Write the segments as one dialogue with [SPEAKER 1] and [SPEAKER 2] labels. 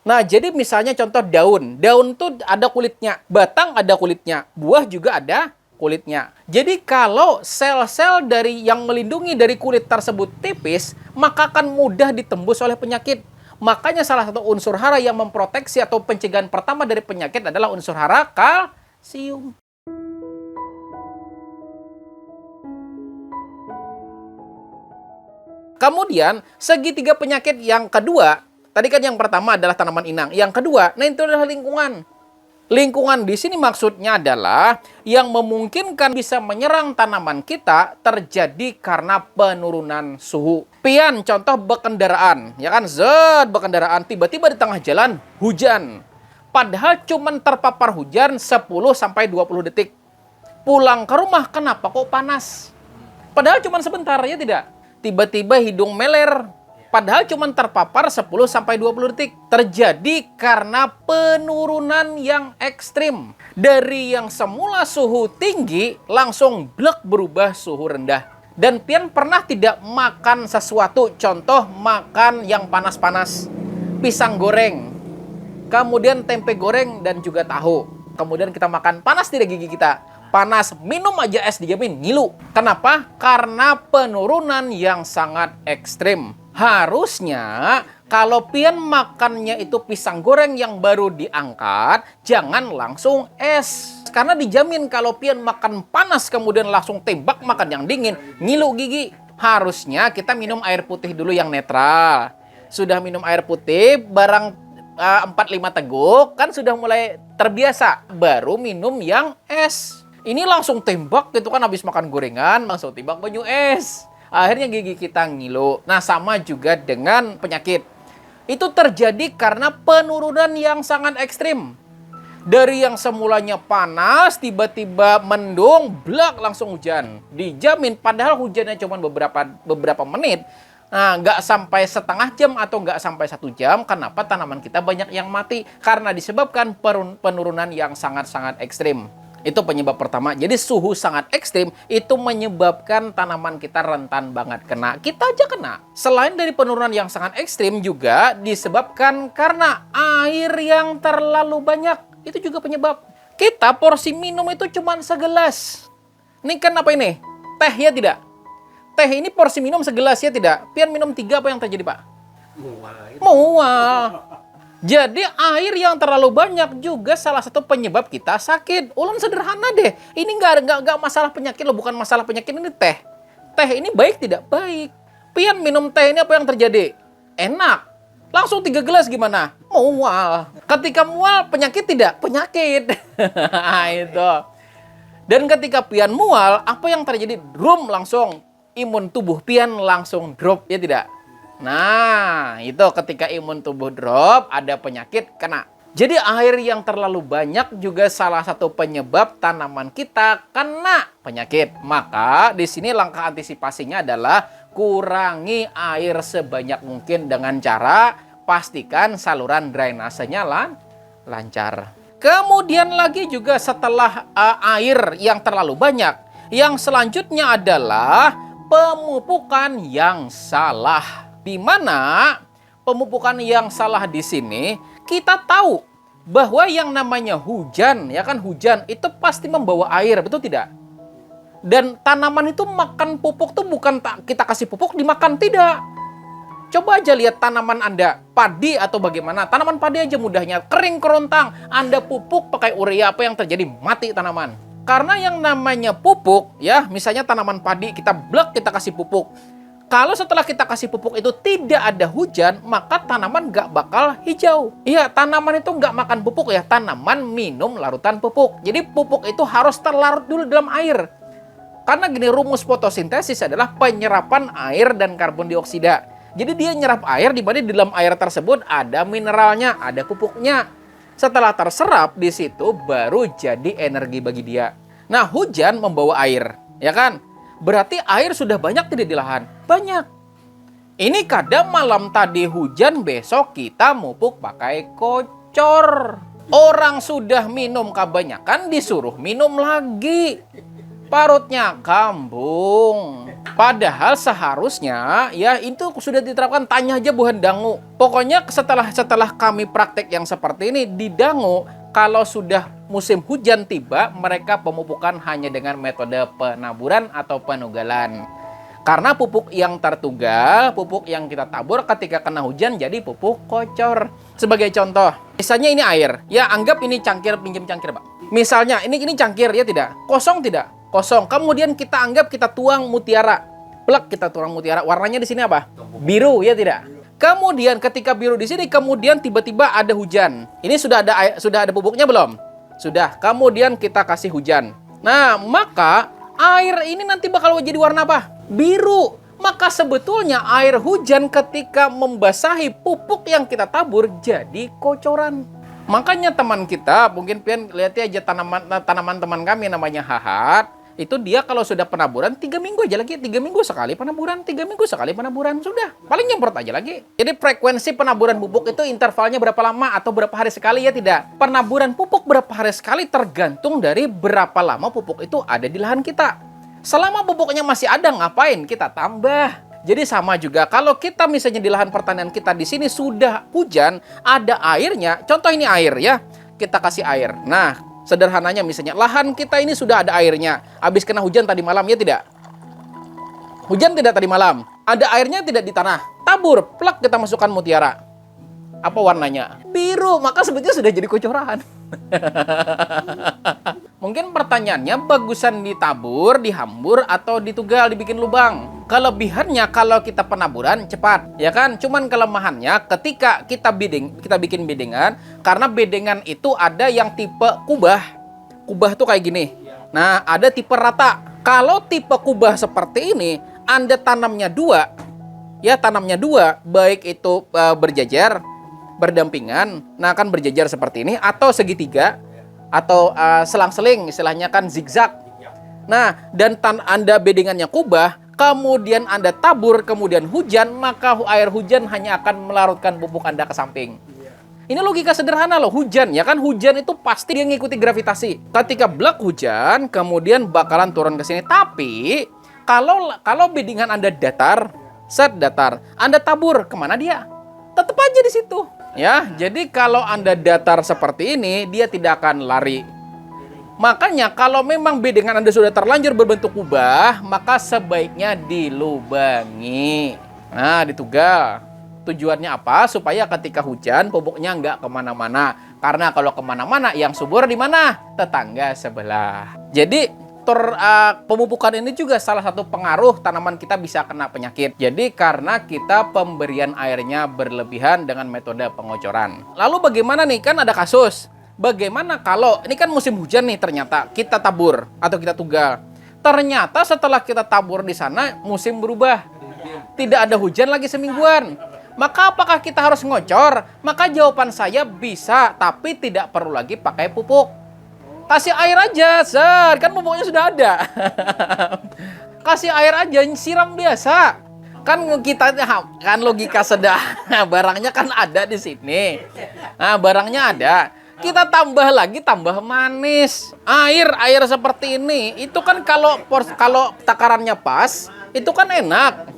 [SPEAKER 1] Nah, jadi misalnya contoh daun. Daun tuh ada kulitnya, batang ada kulitnya, buah juga ada kulitnya. Jadi kalau sel-sel dari yang melindungi dari kulit tersebut tipis, maka akan mudah ditembus oleh penyakit. Makanya salah satu unsur hara yang memproteksi atau pencegahan pertama dari penyakit adalah unsur hara kalsium. Kemudian, segitiga penyakit yang kedua, tadi kan yang pertama adalah tanaman inang. Yang kedua, nah itu adalah lingkungan. Lingkungan di sini maksudnya adalah yang memungkinkan bisa menyerang tanaman kita terjadi karena penurunan suhu. Pian, contoh berkendaraan, ya kan? Berkendaraan, tiba-tiba di tengah jalan hujan. Padahal cuma terpapar hujan 10-20 detik. Pulang ke rumah, kenapa kok panas? Padahal cuma sebentar, ya tidak? Tiba-tiba hidung meler. Padahal cuma terpapar 10-20 detik. Terjadi karena penurunan yang ekstrim. Dari yang semula suhu tinggi, langsung blek berubah suhu rendah. Dan pian pernah tidak makan sesuatu, contoh makan yang panas-panas. Pisang goreng, kemudian tempe goreng dan juga tahu. Kemudian kita makan, panas tidak gigi kita? Panas, minum aja es dijamin ngilu. Kenapa? Karena penurunan yang sangat ekstrim. Harusnya kalau pian makannya itu pisang goreng yang baru diangkat, jangan langsung es. Karena dijamin kalau pian makan panas kemudian langsung tembak makan yang dingin, ngilu gigi. Harusnya kita minum air putih dulu yang netral. Sudah minum air putih, barang 4-5 teguk, kan sudah mulai terbiasa. Baru minum yang es. Ini langsung tembak gitu kan, habis makan gorengan, langsung tembak banyu es. Akhirnya gigi kita ngilu. Nah, sama juga dengan penyakit. Itu terjadi karena penurunan yang sangat ekstrim. Dari yang semulanya panas, tiba-tiba mendung, blak langsung hujan. Dijamin, padahal hujannya cuma beberapa menit. Nah, nggak sampai setengah jam atau nggak sampai 1 jam. Kenapa tanaman kita banyak yang mati? Karena disebabkan penurunan yang sangat-sangat ekstrim. Itu penyebab pertama. Jadi suhu sangat ekstrim itu menyebabkan tanaman kita rentan banget kena. Kita aja kena. Selain dari penurunan yang sangat ekstrim juga disebabkan karena air yang terlalu banyak. Itu juga penyebab. Kita porsi minum itu cuma segelas. Ini kan apa ini? Teh ya tidak? Teh ini porsi minum segelas ya tidak? Pian minum 3 apa yang terjadi, Pak? Mual. Jadi air yang terlalu banyak juga salah satu penyebab kita sakit. Ulun sederhana deh. Ini nggak masalah penyakit loh, bukan masalah penyakit, ini teh. Teh ini baik tidak? Baik. Pian minum teh ini apa yang terjadi? Enak. Langsung 3 gelas gimana? Mual. Ketika mual penyakit tidak? Penyakit. Itu. Dan ketika pian mual, apa yang terjadi? Drum langsung imun tubuh pian langsung drop, ya tidak? Nah, itu ketika imun tubuh drop, ada penyakit kena. Jadi air yang terlalu banyak juga salah satu penyebab tanaman kita kena penyakit. Maka di sini langkah antisipasinya adalah kurangi air sebanyak mungkin dengan cara pastikan saluran drainasenya lancar. Kemudian lagi juga setelah air yang terlalu banyak, yang selanjutnya adalah pemupukan yang salah. Di mana pemupukan yang salah di sini, kita tahu bahwa yang namanya hujan, ya kan, hujan itu pasti membawa air, betul tidak? Dan tanaman itu makan pupuk tuh bukan kita kasih pupuk dimakan, tidak. Coba aja lihat tanaman Anda, padi atau bagaimana, tanaman padi aja mudahnya, kering kerontang, Anda pupuk pakai urea, apa yang terjadi? Mati tanaman. Karena yang namanya pupuk, ya misalnya tanaman padi, kita kasih pupuk. Kalau setelah kita kasih pupuk itu tidak ada hujan, maka tanaman nggak bakal hijau. Iya, tanaman itu nggak makan pupuk ya, tanaman minum larutan pupuk. Jadi pupuk itu harus terlarut dulu dalam air. Karena gini, rumus fotosintesis adalah penyerapan air dan karbon dioksida. Jadi dia nyerap air, di mana di dalam air tersebut ada mineralnya, ada pupuknya. Setelah terserap di situ baru jadi energi bagi dia. Nah, hujan membawa air, ya kan? Berarti air sudah banyak tidak di lahan? Banyak. Ini kadang malam tadi hujan, besok kita mupuk pakai kocor. Orang sudah minum kebanyakan disuruh minum lagi. parutnya kambung. Padahal seharusnya ya itu sudah diterapkan, tanya aja Buhan Dangu. Pokoknya setelah kami praktek yang seperti ini di Dangu, kalau sudah musim hujan tiba, mereka pemupukan hanya dengan metode penaburan atau penugalan. Karena pupuk yang tertugal, pupuk yang kita tabur ketika kena hujan jadi pupuk kocor. Sebagai contoh, misalnya ini air. Ya, anggap ini cangkir, pinjam cangkir, Pak. Misalnya ini cangkir, ya tidak? Kosong tidak? Kosong. Kemudian kita anggap kita tuang mutiara. Plek, kita tuang mutiara. Warnanya di sini apa? Biru, ya tidak? Kemudian ketika biru di sini, kemudian tiba-tiba ada hujan. Ini sudah ada pupuknya belum? Sudah. Kemudian kita kasih hujan. Nah, maka air ini nanti bakal jadi warna apa? Biru. Maka sebetulnya air hujan ketika membasahi pupuk yang kita tabur jadi kocoran. Makanya teman kita, mungkin pian lihat aja tanaman teman kami namanya Hahat. Itu dia kalau sudah penaburan 3 minggu aja lagi, 3 minggu sekali penaburan, 3 minggu sekali penaburan, sudah. Paling nyemprot aja lagi. Jadi frekuensi penaburan pupuk itu intervalnya berapa lama atau berapa hari sekali, ya tidak? Penaburan pupuk berapa hari sekali tergantung dari berapa lama pupuk itu ada di lahan kita. Selama pupuknya masih ada, ngapain? Kita tambah. Jadi sama juga, kalau kita misalnya di lahan pertanian kita di sini sudah hujan, ada airnya, contoh ini air ya, kita kasih air. Nah, sederhananya misalnya, lahan kita ini sudah ada airnya, habis kena hujan tadi malam, ya tidak? Hujan tidak tadi malam? Ada airnya tidak di tanah? Tabur, plak, kita masukkan mutiara. Apa warnanya? Biru, maka sebetulnya sudah jadi kocoran. Mungkin pertanyaannya, bagusan ditabur, dihambur, atau ditugal, dibikin lubang? Kelebihannya kalau kita penaburan cepat, ya kan? Cuman kelemahannya ketika kita bikin bedengan, karena bedengan itu ada yang tipe kubah. Kubah tuh kayak gini. Nah, ada tipe rata. Kalau tipe kubah seperti ini, Anda tanamnya dua, ya tanamnya dua, baik itu berjajar, berdampingan, nah kan berjajar seperti ini, atau segitiga, atau selang-seling, istilahnya kan zigzag. Nah, dan Anda bedengannya kubah, kemudian Anda tabur, kemudian hujan, maka air hujan hanya akan melarutkan pupuk Anda ke samping. Ini logika sederhana loh, hujan, ya kan? Hujan itu pasti dia ngikuti gravitasi. Ketika blak hujan, kemudian bakalan turun ke sini. Tapi, kalau bedengan Anda datar, datar, Anda tabur, kemana dia? Tetap aja di situ. Ya, jadi kalau Anda datar seperti ini, dia tidak akan lari. Makanya kalau memang bedengan Anda sudah terlanjur berbentuk kubah, maka sebaiknya dilubangi. Nah, ditugal. Tujuannya apa? Supaya ketika hujan, pupuknya nggak kemana-mana. Karena kalau kemana-mana, yang subur di mana? Tetangga sebelah. Jadi, pemupukan ini juga salah satu pengaruh tanaman kita bisa kena penyakit. Jadi karena kita pemberian airnya berlebihan dengan metode pengocoran. Lalu bagaimana nih? Kan ada kasus. Bagaimana kalau ini kan musim hujan nih, ternyata kita tabur atau kita tugal. Ternyata setelah kita tabur di sana musim berubah. Tidak ada hujan lagi semingguan. Maka apakah kita harus ngocor? Maka jawaban saya bisa, tapi tidak perlu lagi pakai pupuk. Kasih air aja, kan pupuknya sudah ada. Kasih air aja, siram biasa. Kan kita kan logika sederhana, barangnya kan ada di sini. Nah, barangnya ada. Kita tambah lagi, tambah manis. Air seperti ini, itu kan kalau takarannya pas, itu kan enak.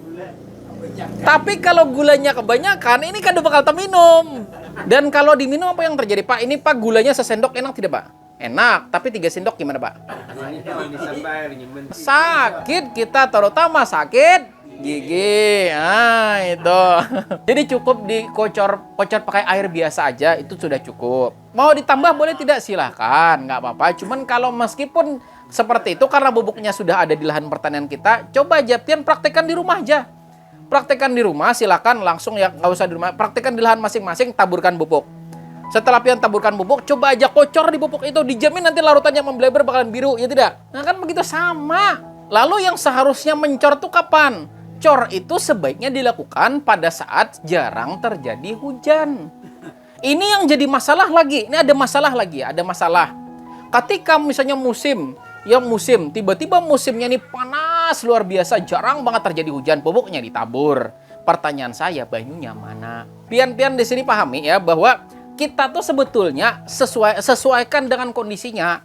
[SPEAKER 1] Tapi kalau gulanya kebanyakan, ini kan udah bakal terminum. Dan kalau diminum apa yang terjadi, Pak? Ini Pak gulanya sesendok, enak tidak, Pak? Enak, tapi 3 sendok gimana, Pak? Sakit kita, terutama sakit gigi. Nah, itu. Jadi cukup dikocor pakai air biasa aja, itu sudah cukup. Mau ditambah boleh tidak? Silahkan, nggak apa-apa. Cuman kalau meskipun seperti itu, karena bubuknya sudah ada di lahan pertanian kita, coba aja, pian praktekkan di rumah aja. Praktekkan di rumah, silakan langsung ya, nggak usah di rumah. Praktekkan di lahan masing-masing, taburkan bubuk. Setelah pian taburkan bubuk, coba aja kocor di pupuk itu. Dijamin nanti larutannya membleber bakalan biru, ya tidak? Nah kan begitu sama. Lalu yang seharusnya mencor itu kapan? Cor itu sebaiknya dilakukan pada saat jarang terjadi hujan. Ini yang jadi masalah lagi. Ini ada masalah lagi, ada masalah. Ketika misalnya musim, tiba-tiba musimnya ini panas luar biasa, jarang banget terjadi hujan, pupuknya ditabur. Pertanyaan saya, banyunya mana? Pian-pian di sini pahami ya bahwa kita tuh sebetulnya sesuaikan dengan kondisinya.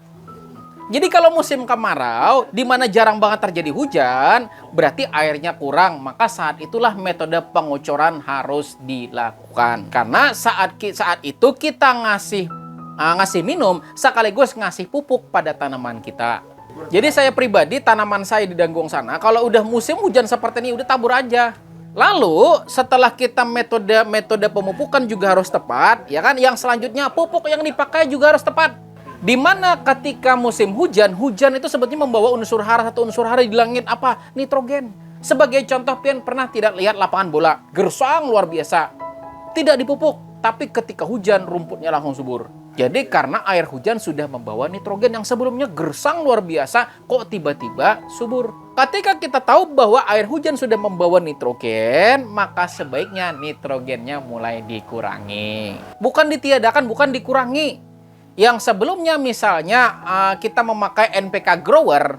[SPEAKER 1] Jadi kalau musim kemarau, di mana jarang banget terjadi hujan, berarti airnya kurang. Maka saat itulah metode pengucuran harus dilakukan. Karena saat itu kita ngasih minum, sekaligus ngasih pupuk pada tanaman kita. Jadi saya pribadi, tanaman saya di Danggung sana, kalau udah musim hujan seperti ini, udah tabur aja. Lalu setelah kita metode pemupukan juga harus tepat, ya kan? Yang selanjutnya pupuk yang dipakai juga harus tepat. Di mana ketika musim hujan, hujan itu sebetulnya membawa unsur hara, satu unsur hara di langit apa? Nitrogen. Sebagai contoh, pian pernah tidak lihat lapangan bola, gersang luar biasa, tidak dipupuk, tapi ketika hujan rumputnya langsung subur. Jadi karena air hujan sudah membawa nitrogen yang sebelumnya gersang luar biasa, kok tiba-tiba subur. Ketika kita tahu bahwa air hujan sudah membawa nitrogen, maka sebaiknya nitrogennya mulai dikurangi. Bukan ditiadakan, bukan dikurangi. Yang sebelumnya misalnya kita memakai NPK grower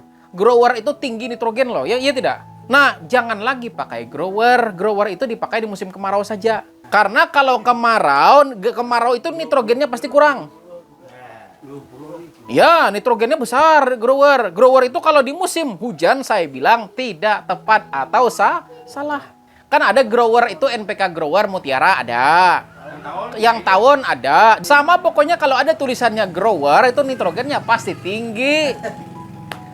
[SPEAKER 1] itu tinggi nitrogen loh, ya iya tidak? Nah, jangan lagi pakai grower itu dipakai di musim kemarau saja. Karena kalau kemarau itu nitrogennya pasti kurang. Ya, nitrogennya besar grower itu kalau di musim hujan saya bilang tidak tepat atau salah. Kan ada grower itu NPK grower Mutiara ada. Yang tawon ada. Sama pokoknya kalau ada tulisannya grower itu nitrogennya pasti tinggi.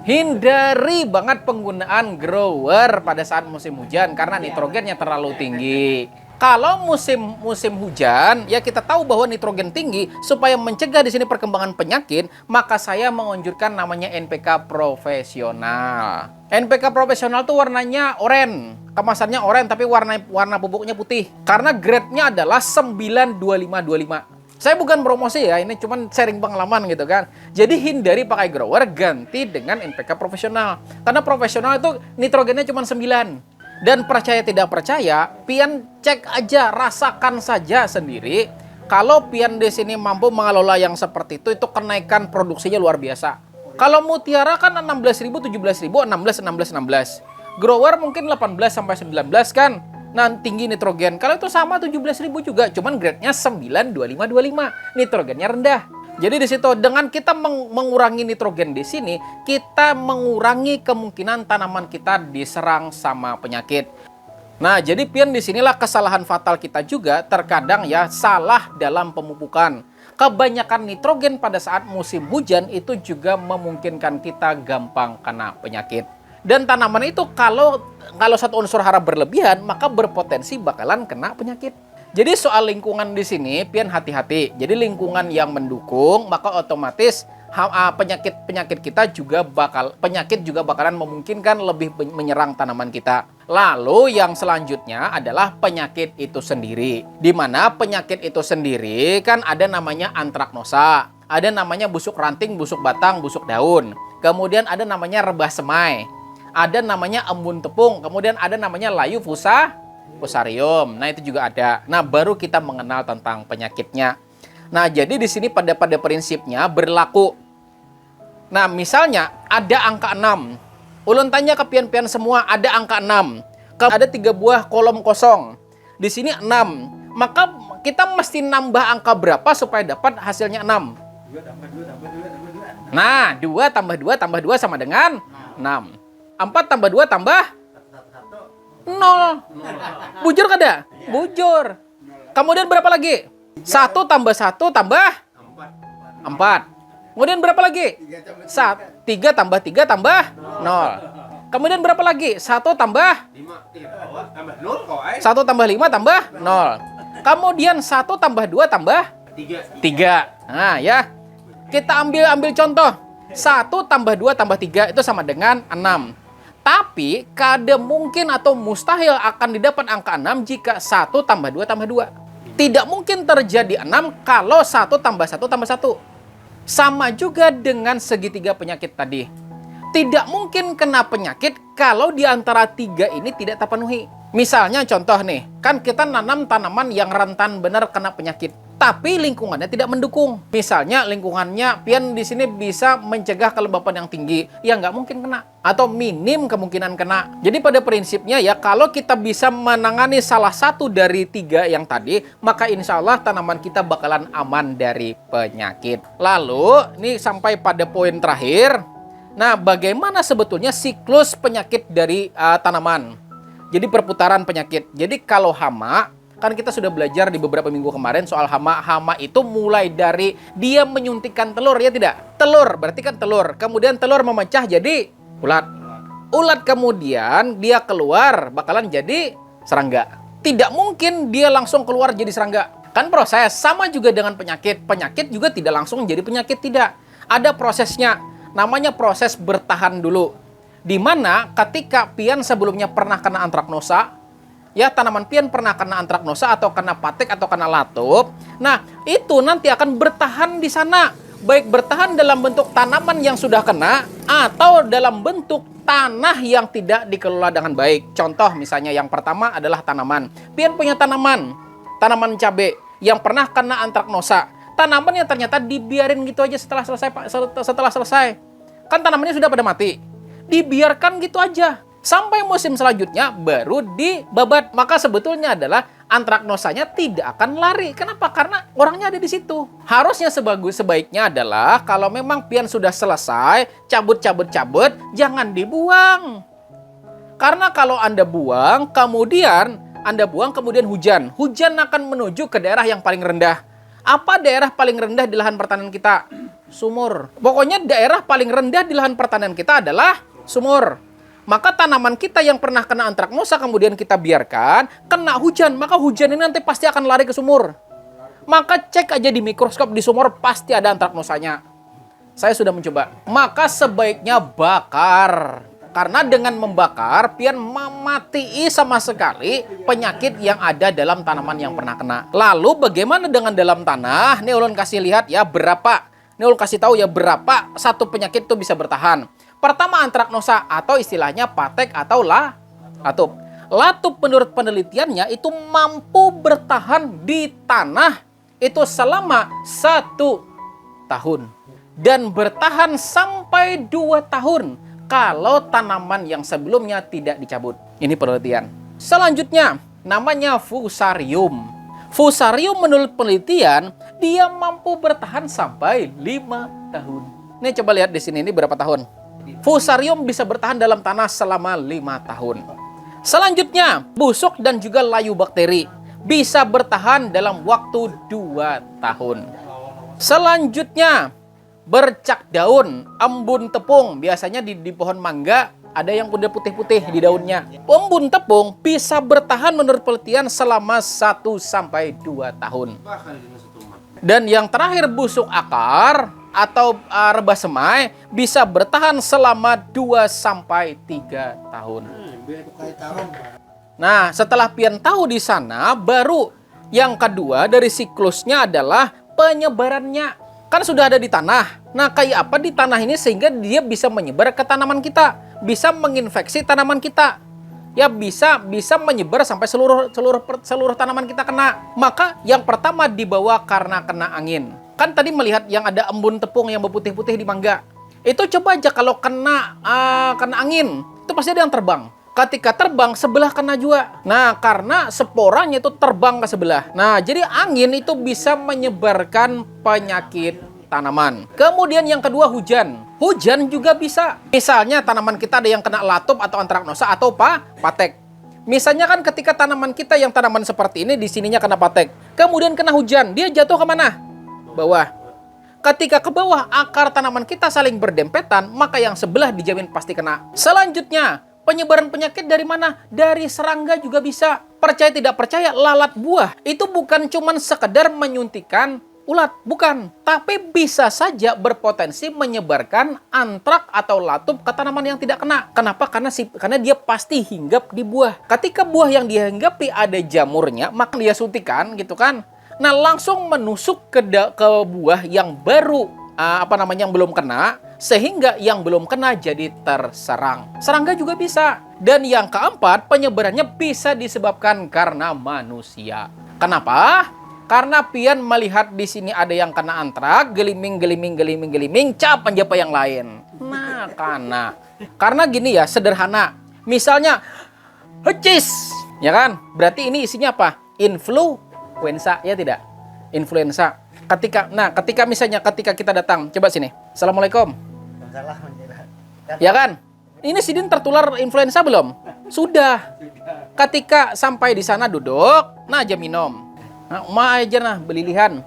[SPEAKER 1] Hindari banget penggunaan grower pada saat musim hujan karena nitrogennya terlalu tinggi. Kalau musim hujan, ya kita tahu bahwa nitrogen tinggi, supaya mencegah di sini perkembangan penyakit, maka saya menganjurkan namanya NPK profesional. NPK profesional tuh warnanya oranye, kemasannya oranye tapi warna pupuknya putih. Karena grade-nya adalah 92525. Saya bukan promosi ya, ini cuma sharing pengalaman gitu kan. Jadi hindari pakai grower, ganti dengan NPK profesional. Karena profesional itu nitrogennya cuma 9. Dan percaya tidak percaya, pian cek aja, rasakan saja sendiri. Kalau pian di sini mampu mengelola yang seperti itu kenaikan produksinya luar biasa. Kalau Mutiara kan 16.000, 17.000, 16. Grower mungkin 18 sampai 19 kan. Nah, tinggi nitrogen. Kalau itu sama 17.000 juga, cuman grade-nya 92525. Nitrogennya rendah. Jadi di situ dengan kita mengurangi nitrogen di sini, kita mengurangi kemungkinan tanaman kita diserang sama penyakit. Nah, jadi pian di sinilah kesalahan fatal kita juga terkadang ya salah dalam pemupukan. Kebanyakan nitrogen pada saat musim hujan itu juga memungkinkan kita gampang kena penyakit. Dan tanaman itu kalau satu unsur hara berlebihan, maka berpotensi bakalan kena penyakit. Jadi soal lingkungan di sini, pian hati-hati. Jadi lingkungan yang mendukung, maka otomatis penyakit juga bakalan memungkinkan lebih menyerang tanaman kita. Lalu yang selanjutnya adalah penyakit itu sendiri. Di mana penyakit itu sendiri kan ada namanya antraknosa, ada namanya busuk ranting, busuk batang, busuk daun. Kemudian ada namanya rebah semai, ada namanya embun tepung, kemudian ada namanya layu fusarium. Nah, itu juga ada. Nah, baru kita mengenal tentang penyakitnya. Nah, jadi di sini pada prinsipnya berlaku. Nah, misalnya ada angka 6. Ulun tanya ke pian-pian semua, ada angka 6. Ada 3 buah kolom kosong. Di sini 6. Maka kita mesti nambah angka berapa supaya dapat hasilnya 6?
[SPEAKER 2] 2 tambah 2 tambah 2 tambah 2.
[SPEAKER 1] Nah, 2 tambah 2 sama dengan 6. 4 tambah 2 tambah 0. Bujur kada? Bujur. Kemudian berapa lagi? 1 tambah 1 tambah 4. Kemudian berapa lagi? 3 tambah 3 tambah 0. Kemudian berapa lagi? 1 tambah 1 tambah 5 tambah 0. Kemudian 1 tambah 2 tambah 3. Nah, ya. Kita ambil contoh. 1 tambah 2 tambah 3 itu sama dengan 6. Tapi kada mungkin atau mustahil akan didapat angka 6 jika 1 tambah 2 tambah 2. Tidak mungkin terjadi 6 kalau 1 tambah 1 tambah 1. Sama juga dengan segitiga penyakit tadi. Tidak mungkin kena penyakit kalau di antara 3 ini tidak terpenuhi. Misalnya contoh nih, kan kita nanam tanaman yang rentan benar kena penyakit. tapi lingkungannya tidak mendukung. Misalnya lingkungannya pian di sini bisa mencegah kelembapan yang tinggi, ya nggak mungkin kena. Atau minim kemungkinan kena. Jadi pada prinsipnya ya, kalau kita bisa menangani salah satu dari 3 yang tadi, maka insya Allah tanaman kita bakalan aman dari penyakit. Lalu, ini sampai pada poin terakhir. Nah, bagaimana sebetulnya siklus penyakit dari tanaman? Jadi perputaran penyakit. Jadi kalau hama, kan kita sudah belajar di beberapa minggu kemarin soal hama. Hama itu mulai dari dia menyuntikkan telur, ya tidak? Telur, berarti kan telur. Kemudian telur memecah jadi ulat. Ulat kemudian dia keluar, bakalan jadi serangga. Tidak mungkin dia langsung keluar jadi serangga. Kan proses, sama juga dengan penyakit. Penyakit juga tidak langsung jadi penyakit, tidak. Ada prosesnya, namanya proses bertahan dulu. Dimana ketika pian sebelumnya pernah kena antraknosa, ya tanaman pian pernah kena antraknosa atau kena patek atau kena latup. Nah, itu nanti akan bertahan di sana. Baik bertahan dalam bentuk tanaman yang sudah kena atau dalam bentuk tanah yang tidak dikelola dengan baik. Contoh misalnya yang pertama adalah tanaman. Pian punya tanaman cabai yang pernah kena antraknosa. Tanaman yang ternyata dibiarin gitu aja setelah selesai. Kan tanamannya sudah pada mati. Dibiarkan gitu aja. Sampai musim selanjutnya baru dibabat. Maka sebetulnya adalah antraknosanya tidak akan lari. Kenapa? Karena orangnya ada di situ. Harusnya sebaiknya adalah kalau memang pian sudah selesai, cabut, jangan dibuang. Karena kalau Anda buang, kemudian hujan. Hujan akan menuju ke daerah yang paling rendah. Apa daerah paling rendah di lahan pertanian kita? Sumur. Pokoknya daerah paling rendah di lahan pertanian kita adalah sumur. Maka tanaman kita yang pernah kena antraknosa kemudian kita biarkan, kena hujan, maka hujan ini nanti pasti akan lari ke sumur. Maka cek aja di mikroskop di sumur pasti ada antraknosanya. Saya sudah mencoba. Maka sebaiknya bakar. Karena dengan membakar, pian mematii sama sekali penyakit yang ada dalam tanaman yang pernah kena. Lalu bagaimana dengan dalam tanah? Ini ulun kasih lihat ya berapa. Ini ulun kasih tahu ya berapa satu penyakit itu bisa bertahan. Pertama antraknosa atau istilahnya patek atau latup. Latup menurut penelitiannya itu mampu bertahan di tanah itu selama 1 tahun. Dan bertahan sampai 2 tahun kalau tanaman yang sebelumnya tidak dicabut. Ini penelitian. Selanjutnya namanya fusarium. Fusarium menurut penelitian dia mampu bertahan sampai 5 tahun. Nih coba lihat di sini ini berapa tahun. Fusarium bisa bertahan dalam tanah selama 5 tahun. Selanjutnya, busuk dan juga layu bakteri bisa bertahan dalam waktu 2 tahun. Selanjutnya, bercak daun, embun tepung. Biasanya di pohon mangga ada yang udah putih-putih di daunnya. Embun tepung bisa bertahan menurut penelitian selama 1-2 tahun. Dan yang terakhir busuk akar atau rebah semai bisa bertahan selama 2-3 tahun. Nah, setelah pian tahu di sana, baru yang kedua dari siklusnya adalah penyebarannya. Kan sudah ada di tanah. Nah, kayak apa di tanah ini sehingga dia bisa menyebar ke tanaman kita, bisa menginfeksi tanaman kita. Ya bisa menyebar sampai seluruh tanaman kita kena. Maka yang pertama dibawa karena kena angin. Kan tadi melihat yang ada embun tepung yang berputih-putih di mangga. Itu coba aja kalau kena angin, itu pasti ada yang terbang. Ketika terbang, sebelah kena juga. Nah, karena sporanya itu terbang ke sebelah. Nah, jadi angin itu bisa menyebarkan penyakit tanaman. Kemudian yang kedua hujan. Hujan juga bisa. Misalnya tanaman kita ada yang kena latup atau antraknosa atau patek. Misalnya kan ketika tanaman kita yang tanaman seperti ini di sininya kena patek. Kemudian kena hujan, dia jatuh ke mana? Bawah. Ketika ke bawah akar tanaman kita saling berdempetan, maka yang sebelah dijamin pasti kena. Selanjutnya, penyebaran penyakit dari mana? Dari serangga juga bisa. Percaya tidak percaya, lalat buah itu bukan cuman sekedar menyuntikkan ulat, bukan. Tapi bisa saja berpotensi menyebarkan antrak atau latup ke tanaman yang tidak kena. Kenapa? Karena dia pasti hinggap di buah. Ketika buah yang dia hinggapi ada jamurnya, maka dia suntikan gitu kan. Nah, langsung menusuk ke buah yang baru yang belum kena, sehingga yang belum kena jadi terserang. Serangga juga bisa. Dan yang keempat, penyebarannya bisa disebabkan karena manusia. Kenapa? Karena pian melihat di sini ada yang kena antrak, geliming, cap penjapa yang lain. Nah, karena gini ya, sederhana. Misalnya, hecis, ya kan? Berarti ini isinya apa? Influenza, ya tidak? Influenza. Ketika misalnya ketika kita datang, coba sini. Assalamualaikum. Ya kan? Ini Sidin tertular influenza belum? Sudah. Ketika sampai di sana duduk, nah aja minum. Nah, aja nah belilihan.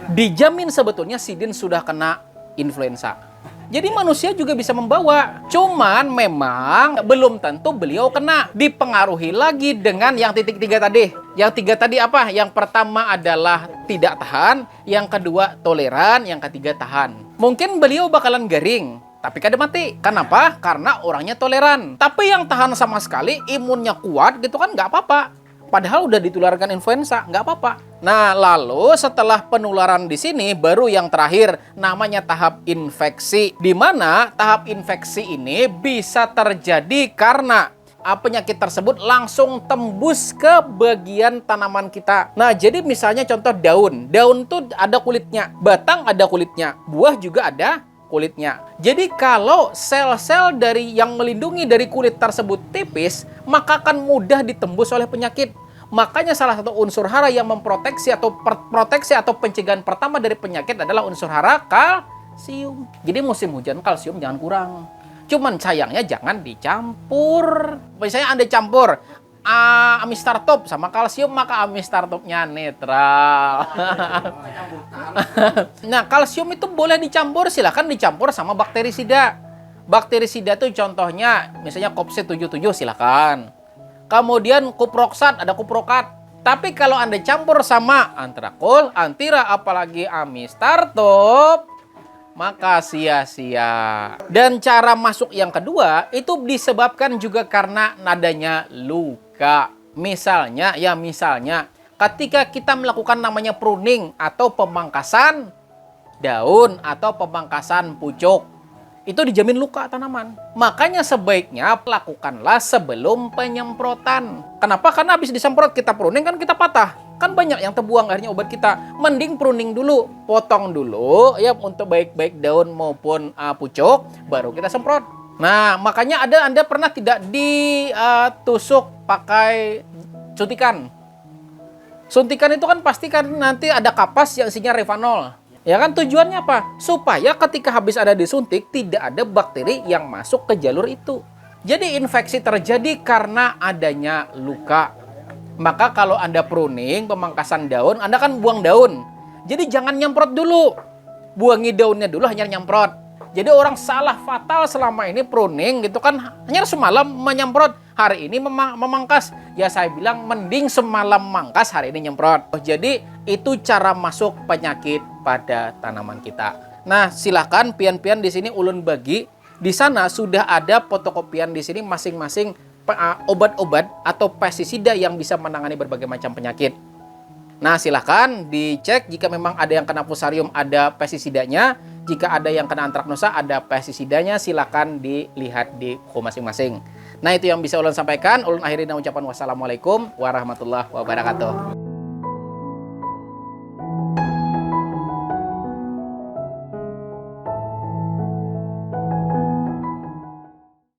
[SPEAKER 1] Dijamin sebetulnya Sidin sudah kena influenza. Jadi manusia juga bisa membawa. Cuman memang belum tentu beliau kena. Dipengaruhi lagi dengan yang titik 3 tadi. Yang 3 tadi apa? Yang pertama adalah tidak tahan. Yang kedua toleran. Yang ketiga tahan. Mungkin beliau bakalan garing. Tapi kada mati. Kenapa? Karena orangnya toleran. Tapi yang tahan sama sekali, imunnya kuat gitu kan nggak apa-apa. Padahal udah ditularkan influenza, nggak apa-apa. Nah, lalu setelah penularan di sini, baru yang terakhir namanya tahap infeksi. Di mana tahap infeksi ini bisa terjadi karena penyakit tersebut langsung tembus ke bagian tanaman kita. Nah, jadi misalnya contoh daun. Daun tuh ada kulitnya, batang ada kulitnya, buah juga ada kulitnya. Jadi kalau sel-sel dari yang melindungi dari kulit tersebut tipis, maka akan mudah ditembus oleh penyakit. Makanya salah satu unsur hara yang memproteksi atau proteksi atau pencegahan pertama dari penyakit adalah unsur hara kalsium. Jadi musim hujan kalsium jangan kurang. Cuman sayangnya jangan dicampur. Misalnya Anda campur amistartop sama kalsium, maka amistartopnya netral. Nah, kalsium itu boleh dicampur, silahkan dicampur sama bakterisida. Bakterisida itu contohnya misalnya Kopse 77 silahkan. Kemudian kuproksat, ada kuprokat. Tapi kalau Anda campur sama antrakol, antira, apalagi amistartop, maka sia-sia. Dan cara masuk yang kedua itu disebabkan juga karena nadanya luka. Misalnya, ketika kita melakukan namanya pruning atau pemangkasan daun atau pemangkasan pucuk, itu dijamin luka tanaman. Makanya sebaiknya lakukanlah sebelum penyemprotan. Kenapa? Karena habis disemprot kita pruning kan kita patah. Kan banyak yang terbuang akhirnya obat kita. Mending pruning dulu, potong dulu ya untuk baik-baik daun maupun pucuk, baru kita semprot. Nah, makanya Anda pernah tidak ditusuk pakai suntikan. Suntikan itu kan pasti kan nanti ada kapas yang isinya Revanol. Ya kan tujuannya apa? Supaya ketika habis ada disuntik tidak ada bakteri yang masuk ke jalur itu. Jadi infeksi terjadi karena adanya luka. Maka kalau Anda pruning, pemangkasan daun, Anda kan buang daun. Jadi jangan nyemprot dulu. Buangi daunnya dulu, hanya nyemprot. Jadi orang salah fatal selama ini pruning gitu kan, hanya semalam menyemprot, hari ini memangkas. Ya saya bilang mending semalam mangkas, hari ini nyemprot. Jadi itu cara masuk penyakit pada tanaman kita. Nah, silakan pian-pian di sini ulun bagi. Di sana sudah ada fotokopian di sini masing-masing obat-obat atau pestisida yang bisa menangani berbagai macam penyakit. Nah, silahkan dicek jika memang ada yang kena fusarium, ada pestisidanya. Jika ada yang kena antraknosa, ada pestisidanya. Silahkan dilihat di buku masing-masing. Nah, itu yang bisa ulun sampaikan. Ulun akhiri dengan ucapan wassalamualaikum warahmatullahi wabarakatuh.